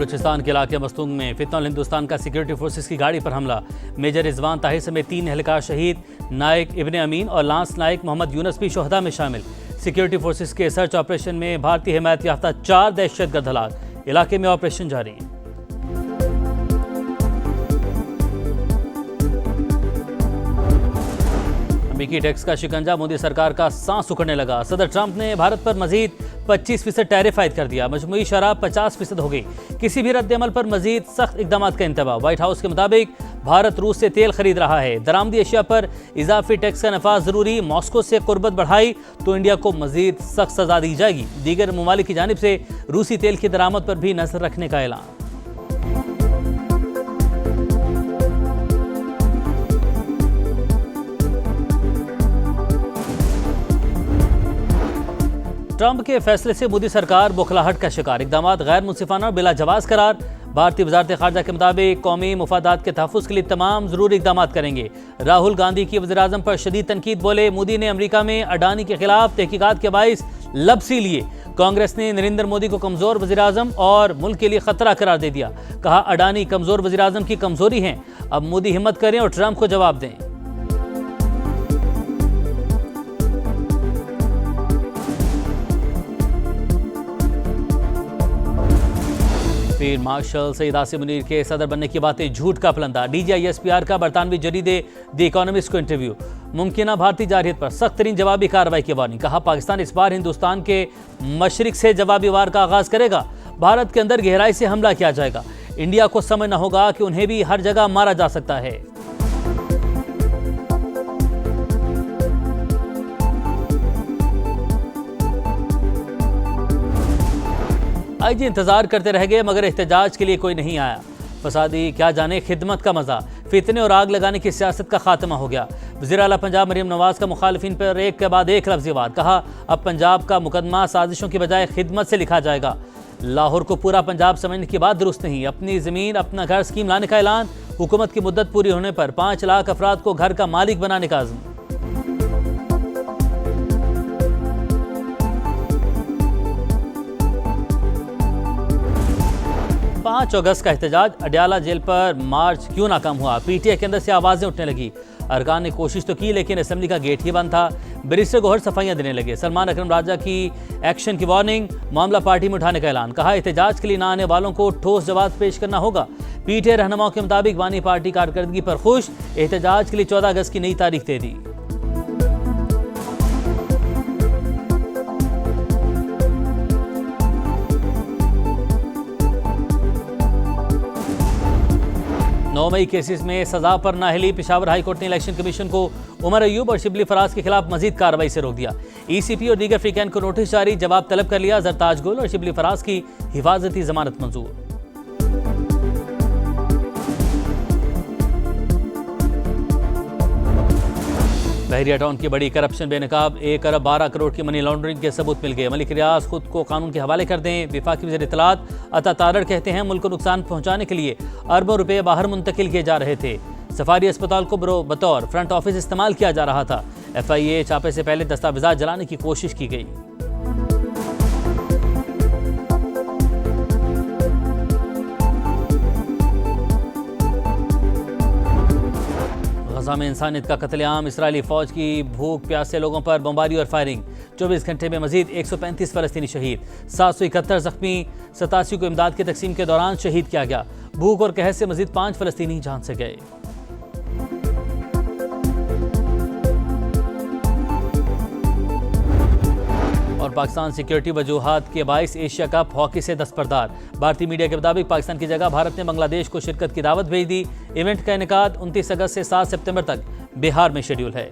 बलूचिस्तान के इलाके मस्तूंग में फितनल हिंदुस्तान का सिक्योरिटी फोर्सेस की गाड़ी पर हमला। मेजर रिजवान ताहिर समेत 3 एहलकार शहीद। नायक इब्ने अमीन और लांस नायक मोहम्मद यूनस भी शोहदा में शामिल। सिक्योरिटी फोर्सेस के सर्च ऑपरेशन में भारतीय हिमायत याफ्ता 4 दहशतगर्द हलाक। इलाके में ऑपरेशन जारी है। अमेरिकी टैक्स का शिकंजा, मोदी सरकार का सांस उखड़ने लगा। सदर ट्रंप ने भारत पर मजीद 25% टैरिफ आयद कर दिया। मजमूई शराब 50% हो गई। किसी भी रद्दअमल पर मजीद सख्त इकदाम का इंतबाह। व्हाइट हाउस के मुताबिक भारत रूस से तेल खरीद रहा है। दरामदी अशिया पर इजाफी टैक्स का नफाज जरूरी। मॉस्को से कुर्बत बढ़ाई तो इंडिया को मजीद सख्त सजा दी जाएगी। दीगर ममालिक की जानिब से रूसी तेल की दरामद पर भी नजर रखने का ऐलान। ट्रंप के फैसले से मोदी सरकार बौखलाहट का शिकार। इकदाम गैर मुंसिफाना और बिला जवाज करार। भारतीय वजारत खारजा के मुताबिक कौमी मुफादात के तहफ़्फ़ुज़ के लिए तमाम ज़रूरी इकदाम करेंगे। राहुल गांधी की वज़ीर आज़म पर शदीद तनकीद। बोले, मोदी ने अमरीका में अडानी के खिलाफ तहकीकात के बाइस लबसी लिए। कांग्रेस ने नरेंद्र मोदी को कमज़ोर वज़ीर आज़म और मुल्क के लिए ख़तरा करार दे दिया। कहा, अडानी कमज़ोर वज़ीर आज़म की कमज़ोरी हैं। अब मोदी हिम्मत करें और ट्रंप को जवाब दें। फील्ड मार्शल सईद आसिम मुनीर के सदर बनने की बातें झूठ का फलंदा। DGISPR का बरतानवी जरीदे द इकोनॉमिस्ट को इंटरव्यू। मुमकिन भारतीय जारहियत पर सख्त तरीन जवाबी कार्रवाई की वार्निंग। कहा, पाकिस्तान इस बार हिंदुस्तान के मशरिक से जवाबी वार का आगाज करेगा। भारत के अंदर गहराई से हमला किया जाएगा। इंडिया को समझना होगा कि उन्हें भी हर जगह मारा जा सकता है। आईजी इंतजार करते रह गए मगर एहतजाज के लिए कोई नहीं आया। फसादी क्या जाने खिदमत का मजा। फितने और आग लगाने की सियासत का खात्मा हो गया। वज़ीर आला पंजाब मरीम नवाज का मुखालिफिन पर एक के बाद एक लफ्ज़ी वार। कहा, अब पंजाब का मुकदमा साजिशों की बजाय खिदमत से लिखा जाएगा। लाहौर को पूरा पंजाब समझने की बात दुरुस्त नहीं। अपनी ज़मीन अपना घर स्कीम लाने का ऐलान। हुकूमत की मुद्दत पूरी होने पर 5 लाख अफराद को घर का मालिक बनाने का आज़म। 5 अगस्त का एहतजाज। अडयाला जेल पर मार्च क्यों नाकाम हुआ। PTI के अंदर से आवाजें उठने लगी। अरकान ने कोशिश तो की लेकिन असेंबली का गेट ही बंद था। बैरिस्टर गौहर सफाइयां देने लगे। सलमान अकरम राजा की एक्शन की वार्निंग। मामला पार्टी में उठाने का ऐलान। कहा, एहतजाज के लिए ना आने वालों को ठोस जवाब पेश करना होगा। PTI रहनुमाओं के मुताबिक बानी पार्टी कारकर्दगी पर खुश। एहतजाज के लिए 14 अगस्त की नई तारीख दे दी। नौ मई केसेस में सजा पर नाअहली। पेशावर हाई कोर्ट ने इलेक्शन कमीशन को उमर अयूब और शिबली फराज के खिलाफ मजीद कार्रवाई से रोक दिया। ECP और दीगर फ्रीकैन को नोटिस जारी। जवाब तलब कर लिया। जरताज गुल और शिबली फराज की हिफाजती जमानत मंजूर। बहरिया टाउन की बड़ी करप्शन बेनकाब। 1 अरब 12 करोड़ की मनी लॉन्ड्रिंग के सबूत मिल गए। मलिक रियाज खुद को कानून के हवाले कर दें। वफाकी वज़ीर इत्तलात अता तारड़ कहते हैं, मुल्क को नुकसान पहुंचाने के लिए अरबों रुपए बाहर मुंतकिल किए जा रहे थे। सफारी अस्पताल को बतौर फ्रंट ऑफिस इस्तेमाल किया जा रहा था। FIA छापे से पहले दस्तावेजात जलाने की कोशिश की गई। गजा में इंसानियत का कत्लेआम। इसराइली फौज की भूख प्यासे लोगों पर बमबारी और फायरिंग। 24 घंटे में मजीद 135 फलस्तीनी शहीद। 771 जख्मी। 87 को इमदाद की तकसीम के दौरान शहीद किया गया। भूख और कहर से मजीद 5 फलस्तीनी जान से गए। और पाकिस्तान सिक्योरिटी वजूहात के बाइस एशिया कप हॉकी से दस्तबरदार। भारतीय मीडिया के मुताबिक पाकिस्तान की जगह भारत ने बांग्लादेश को शिरकत की दावत भेज दी। इवेंट का इनेकाद 29 अगस्त से 7 सितंबर तक बिहार में शेड्यूल है।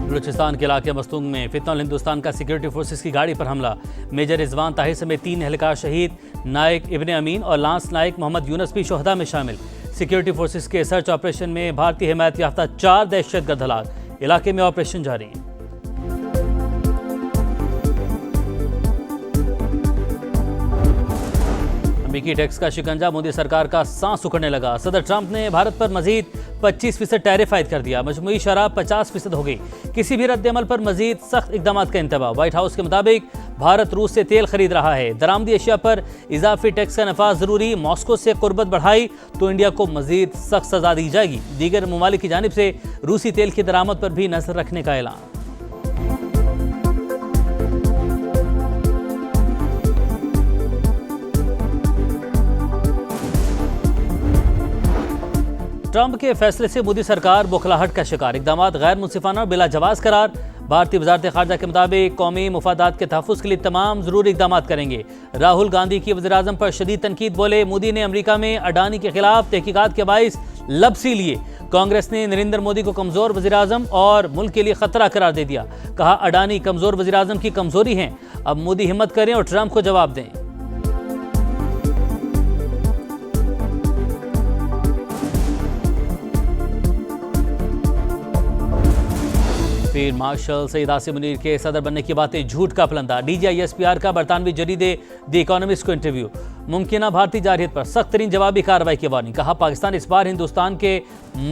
बलूचिस्तान के इलाके मस्तूंग में फितनल हिंदुस्तान का सिक्योरिटी फोर्सेस की गाड़ी पर हमला। मेजर रिजवान ताहिर समेत 3 एहलकार शहीद। नायक इब्ने अमीन और लांस नायक मोहम्मद यूनस भी शोहदा में शामिल। सिक्योरिटी फोर्सेस के सर्च ऑपरेशन में भारतीय हिमायत याफ्ता 4 दहशतगर्द हलाक। इलाके में ऑपरेशन जारी है। अमेरिकी टैक्स का शिकंजा मोदी सरकार का सांस उखड़ने लगा। सदर ट्रंप ने भारत पर मजीद 25% टैरिफ आयद कर दिया। मजमूई शराब 50% हो गई। किसी भी रद्द अमल पर मजीद सख्त इकदाम का इंतबाह। व्हाइट हाउस के मुताबिक भारत रूस से तेल खरीद रहा है। दरामदी अशिया पर इजाफी टैक्स का नफाज जरूरी। मॉस्को से कुर्बत बढ़ाई तो इंडिया को मजीद सख्त सजा दी जाएगी। दीगर ममालिक की जानिब से रूसी तेल की दरामद पर भी नजर रखने का ऐलान। ट्रंप के फैसले से मोदी सरकार बौखलाहट का शिकार। इकदाम गैर मुंसिफाना और बिला जवाज करार। भारतीय वजारत खारजा के मुताबिक कौमी मुफादात के तहफ़्फ़ुज़ के लिए तमाम ज़रूरी इकदाम करेंगे। राहुल गांधी की वज़ीर-ए-आज़म पर शदीद तनकीद। बोले मोदी ने अमरीका में अडानी के खिलाफ तहकीकात के बाइस लबसी लिए। कांग्रेस ने नरेंद्र मोदी को कमज़ोर वज़ीर-ए-आज़म और मुल्क के लिए खतरा करार दे दिया। कहा अडानी कमज़ोर वज़ीर-ए-आज़म की कमज़ोरी हैं। अब मोदी हिम्मत करें और ट्रंप को जवाब दें। फील्ड मार्शल सईद आसिम मुनीर के सदर बनने की बातें झूठ का पलंदा। DGISPR का बरतानवी जरीदे द इकोनॉमिस्ट को इंटरव्यू। मुमकिन भारतीय जारहियत पर सख्त तरीन जवाबी कार्रवाई की वार्निंग। कहा पाकिस्तान इस बार हिंदुस्तान के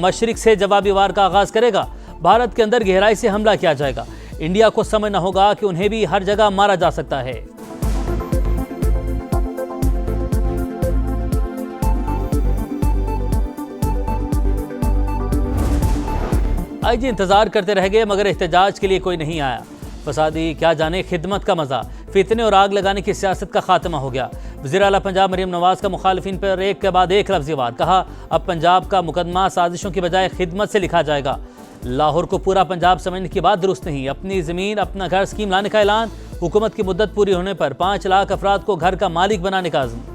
मशरिक से जवाबी वार का आगाज करेगा। भारत के अंदर गहराई से हमला किया जाएगा। इंडिया को समझना होगा कि उन्हें भी हर जगह मारा जा सकता है। IG इंतजार करते रह गए मगर एहतजाज के लिए कोई नहीं आया। फसादी क्या जाने खिदमत का मजा। फितने और आग लगाने की सियासत का खात्मा हो गया। वज़ीर आला पंजाब मरीम नवाज का मुखालिफिन पर एक के बाद एक लफ्ज़ी वार। कहा अब पंजाब का मुकदमा साजिशों की बजाय खिदमत से लिखा जाएगा। लाहौर को पूरा पंजाब समझने की बात दुरुस्त नहीं। अपनी ज़मीन अपना घर स्कीम लाने का ऐलान। हुकूमत की मुद्दत पूरी होने पर 5 लाख अफराद को घर का मालिक बनाने का अज़्म।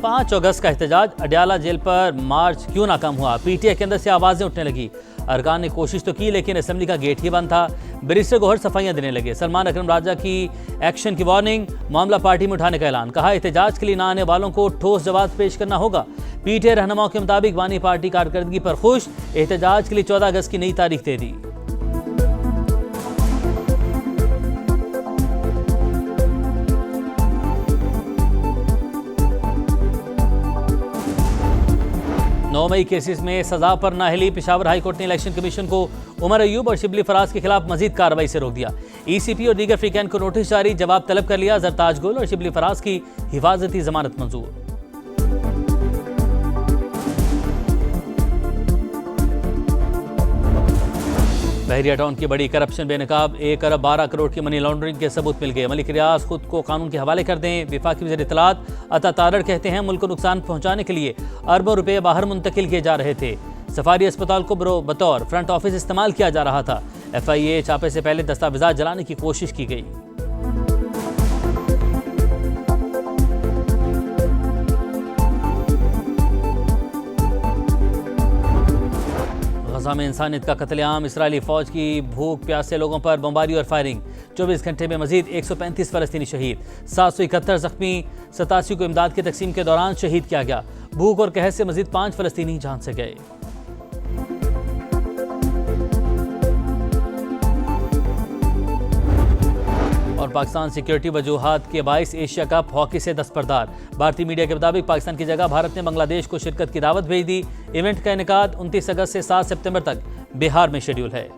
5 अगस्त का एहतजाज। अडयाला जेल पर मार्च क्यों नाकाम हुआ। PTI के अंदर से आवाजें उठने लगी। अरकान ने कोशिश तो की लेकिन असेंबली का गेट ही बंद था। बैरिस्टर गौहर सफाइयां देने लगे। सलमान अकरम राजा की एक्शन की वार्निंग। मामला पार्टी में उठाने का ऐलान। कहा एहतजाज के लिए ना आने वालों को ठोस जवाब पेश करना होगा। PTI रहनुमाओं के मुताबिक बानी पार्टी कारकर्दगी पर खुश। एहतजाज के लिए 14 अगस्त की नई तारीख दे दी। नौ मई केसेस में सजा पर नाअहली। पेशावर हाई कोर्ट ने इलेक्शन कमीशन को उमर अयूब और शिबली फराज के खिलाफ मजीद कार्रवाई से रोक दिया। ECP और दीगर फ्रीकैन को नोटिस जारी। जवाब तलब कर लिया। जरताज गुल और शिबली फराज की हिफाजती जमानत मंजूर। बहरिया टाउन की बड़ी करप्शन बेनकाब। 1 अरब 12 करोड़ की मनी लॉन्ड्रिंग के सबूत मिल गए। मलिक रियाज खुद को कानून के हवाले कर दें। विफाकी वज़ीर इत्तलात अता तारड़ कहते हैं मुल्क को नुकसान पहुंचाने के लिए अरबों रुपए बाहर मुंतकिल किए जा रहे थे। सफारी अस्पताल को बतौर फ्रंट ऑफिस इस्तेमाल किया जा रहा था। FIA छापे से पहले दस्तावेजात जलाने की कोशिश की गई। गजा में इंसानियत का कत्लेआम। इस्राएली फौज की भूख प्यासे लोगों पर बमबारी और फायरिंग। 24 घंटे में मजीद 135 फलस्तीनी शहीद। 771 जख्मी। 87 को इमदाद की तकसीम के दौरान शहीद किया गया। भूख और कहर से मजीद 5 फलस्तीनी जान से गए। और पाकिस्तान सिक्योरिटी वजूहात के बाइस एशिया कप हॉकी से दस्तबरदार। भारतीय मीडिया के मुताबिक पाकिस्तान की जगह भारत ने बांग्लादेश को शिरकत की दावत भेज दी। इवेंट का इनेकाद 29 अगस्त से 7 सितंबर तक बिहार में शेड्यूल है।